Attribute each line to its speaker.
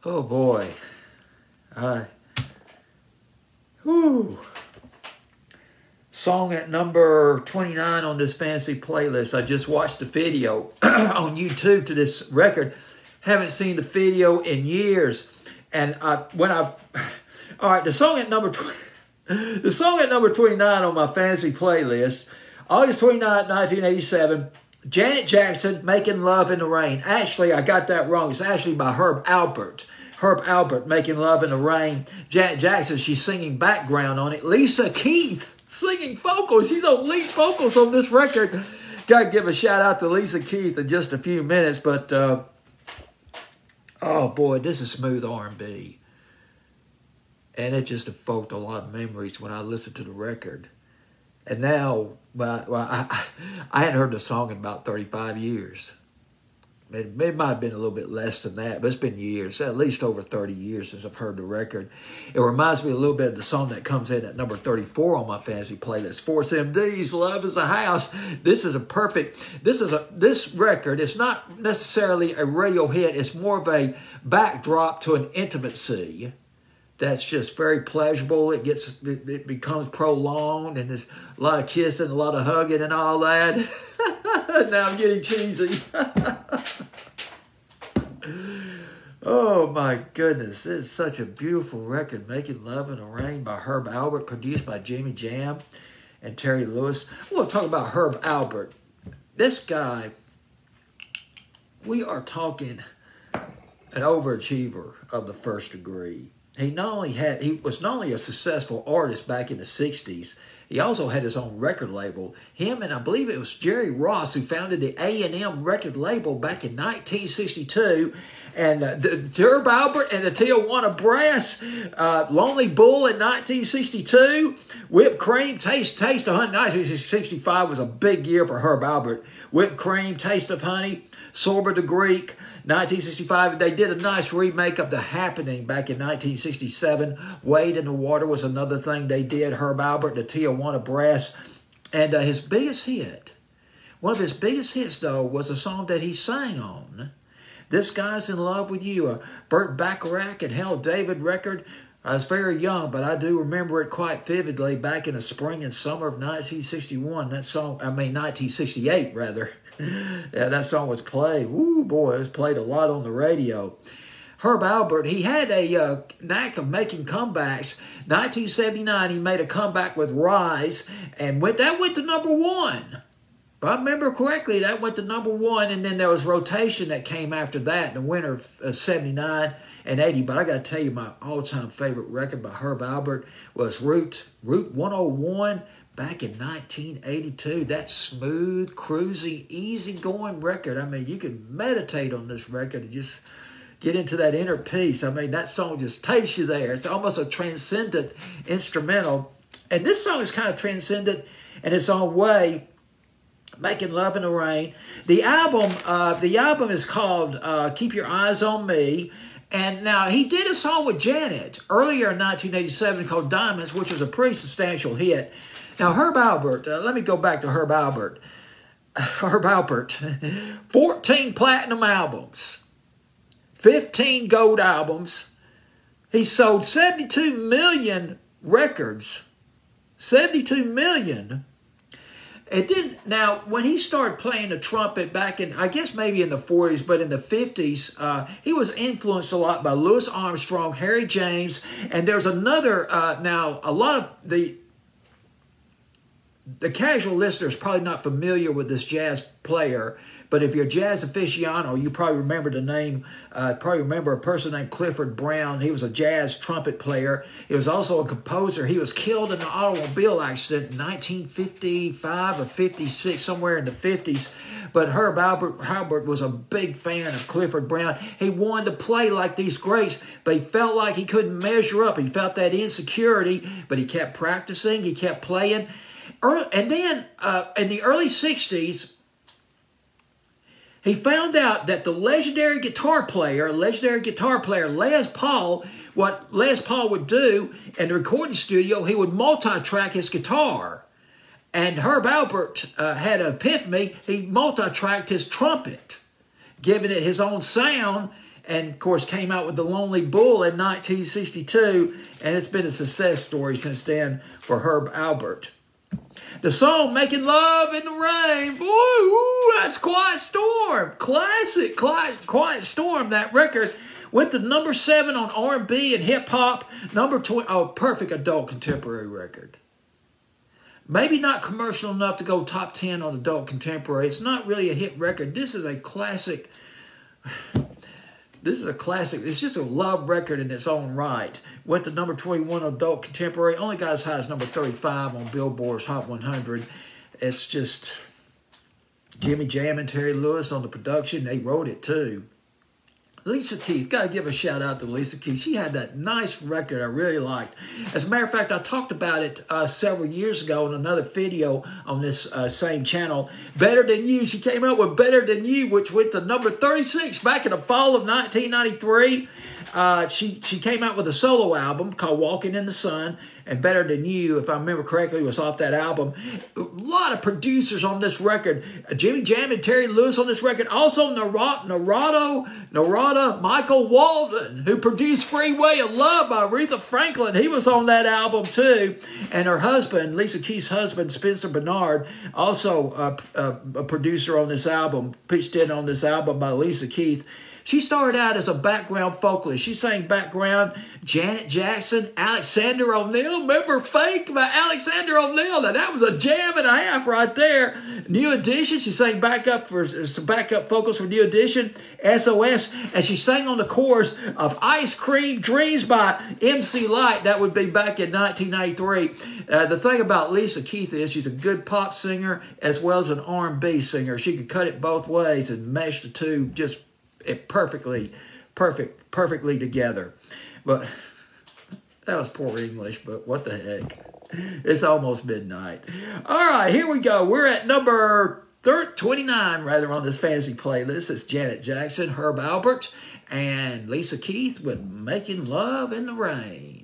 Speaker 1: Oh boy. Whew. Song at number 29 on this fancy playlist. I just watched the video on YouTube to this record. Haven't seen the video in years. And all right, the song at number 29 on my fancy playlist, August 29, 1987, Janet Jackson, Making Love in the Rain. Actually, I got that wrong. It's actually by Herb Alpert. Herb Alpert, Making Love in the Rain. Janet Jackson, she's singing background on it. Lisa Keith, singing vocals. She's on lead vocals on this record. Got to give a shout out to Lisa Keith in just a few minutes. But, oh boy, this is smooth R&B. And it just evoked a lot of memories when I listened to the record. And now, I hadn't heard the song in about 35 years. It might have been a little bit less than that, but it's been years, at least over 30 years since I've heard the record. It reminds me a little bit of the song that comes in at number 34 on my fancy playlist, Force MD's Love is a House. This record, it's not necessarily a radio hit, it's more of a backdrop to an intimacy that's just very pleasurable. It becomes prolonged, and there's a lot of kissing, a lot of hugging and all that. Now I'm getting cheesy. Oh my goodness, it's such a beautiful record, Making Love in the Rain by Herb Alpert, produced by Jimmy Jam and Terry Lewis. I want to talk about Herb Alpert. This guy, we are talking an overachiever of the first degree. He was not only a successful artist back in the 60s, he also had his own record label. Him and I believe it was Jerry Ross who founded the A&M record label back in 1962. And Herb Alpert and the Tijuana Brass, Lonely Bull in 1962, Whipped Cream, Taste of Honey. 1965 was a big year for Herb Alpert. Whipped Cream, Taste of Honey, Sorba the Greek. 1965, they did a nice remake of The Happening back in 1967. Wade in the Water was another thing they did. Herb Alpert, the Tijuana Brass. And one of his biggest hits, though, was a song that he sang on. This Guy's in Love with You, a Burt Bacharach and Hal David record. I was very young, but I do remember it quite vividly back in the spring and summer of 1961. 1968, rather. Yeah, that song was played. Woo, boy, it was played a lot on the radio. Herb Alpert, he had a knack of making comebacks. 1979, he made a comeback with Rise, and that went to number one. If I remember correctly, that went to number one, and then there was Rotation that came after that in the winter of 79 and 80. But I got to tell you, my all-time favorite record by Herb Alpert was Route 101. Back in 1982, that smooth, cruising, easy-going record. I mean, you could meditate on this record and just get into that inner peace. I mean, that song just takes you there. It's almost a transcendent instrumental. And this song is kind of transcendent in its own way, Making Love in the Rain. The album is called Keep Your Eyes on Me. And now, he did a song with Janet earlier in 1987 called Diamonds, which was a pretty substantial hit. Now, Herb Alpert, let me go back to Herb Alpert. 14 platinum albums, 15 gold albums. He sold 72 million records. 72 million. It didn't. Now, when he started playing the trumpet back in, I guess maybe in the 40s, but in the 50s, he was influenced a lot by Louis Armstrong, Harry James, and there's another, now, a lot of the casual listener is probably not familiar with this jazz player, but if you're a jazz aficionado, you probably remember the name, probably remember a person named Clifford Brown. He was a jazz trumpet player. He was also a composer. He was killed in an automobile accident in 1955 or 56, somewhere in the 50s. But Herb Alpert was a big fan of Clifford Brown. He wanted to play like these greats, but he felt like he couldn't measure up. He felt that insecurity, but he kept practicing. He kept playing. And then in the early 60s, he found out that the legendary guitar player Les Paul, what Les Paul would do in the recording studio, he would multi-track his guitar. And Herb Alpert had an epiphany. He multi-tracked his trumpet, giving it his own sound and of course came out with The Lonely Bull in 1962, and it's been a success story since then for Herb Alpert. The song Making Love in the Rain, boy, that's Quiet Storm, classic, Quiet Storm. That record went to number 7 on R&B and hip hop, number 20, perfect adult contemporary record. Maybe not commercial enough to go top 10 on adult contemporary. It's not really a hit record. This is a classic. It's just a love record in its own right. Went to number 21 on adult contemporary. Only got as high as number 35 on Billboard's Hot 100. It's just Jimmy Jam and Terry Lewis on the production. They wrote it too. Lisa Keith, got to give a shout out to Lisa Keith. She had that nice record I really liked. As a matter of fact, I talked about it several years ago in another video on this same channel. Better Than You. She came out with Better Than You, which went to number 36 back in the fall of 1993. She came out with a solo album called Walking in the Sun, and Better Than You, if I remember correctly, was off that album. A lot of producers on this record. Jimmy Jam and Terry Lewis on this record. Also Narada Michael Walden, who produced Freeway of Love by Aretha Franklin. He was on that album too. And her husband, Lisa Keith's husband, Spencer Bernard, also a producer on this album, pitched in on this album by Lisa Keith. She started out as a background vocalist. She sang background Janet Jackson, Alexander O'Neal. Remember Fake by Alexander O'Neal? Now that was a jam and a half right there. New Edition, she sang backup for some backup vocals for New Edition, SOS, and she sang on the chorus of Ice Cream Dreams by MC Lyte. That would be back in 1993. The thing about Lisa Keith is she's a good pop singer as well as an R&B singer. She could cut it both ways and mesh the two just perfectly together. But that was poor English, but what the heck. It's almost midnight. All right, here we go. We're at number 29 on this fantasy playlist. It's Janet Jackson, Herb Alpert, and Lisa Keith with Making Love in the Rain.